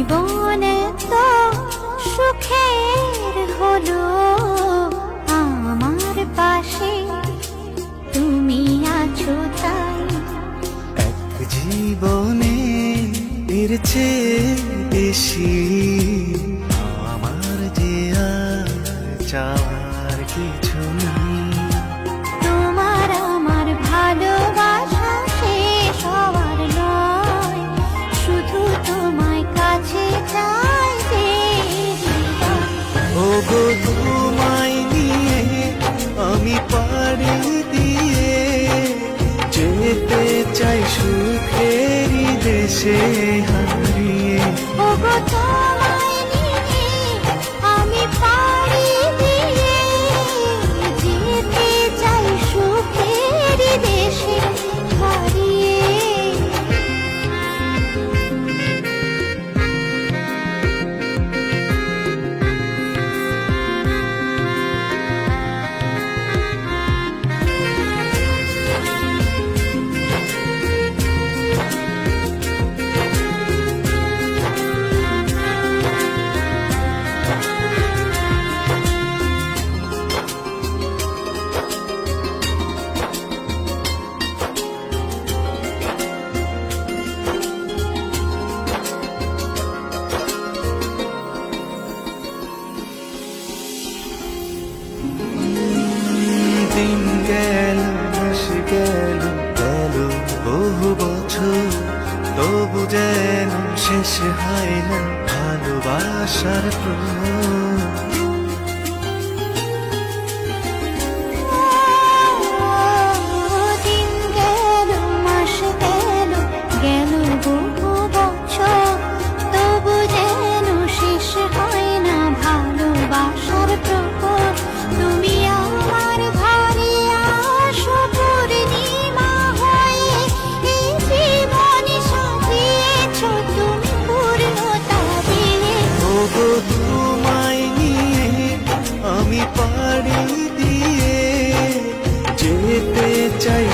জীবন তো সুখের হলো আমার পাশে তুমি আছো তাই। এক জীবনে এর চেয়ে বেশি আমার যে আর চাওয়ার কিছু নেই। তোমার আমার ভালোবাসা শেষ হওয়ার নয়, শুধু তোমায় কাছে চাই যে জীবন। ওগো তোমায় নিয়ে আমি পাড়ি দিয়ে যেতে চাই সুখেরই দেশে হারিয়ে। ওগো তোমায় নিয়ে আমি পাড়ি দিয়ে যেতে চাই সুখের দেশে হারিয়ে। দিন গেল মাস গেল গেল বহু বছর, তবু যেন শেষ হয় না ভালোবাসার প্রহর। দিন গেল মাস গেল গেল বহু বছর, তবু যেন শেষ হয় না ভালোবাসার প্রহর। তুমি আমার ঘরে আসো পূর্ণিমা হয়ে, এই জীবন সাজিয়েছ তুমি পূর্ণতা দিয়ে। ওগো তোমায় নিয়ে আমি পাড়ি দিয়ে যেতে চাই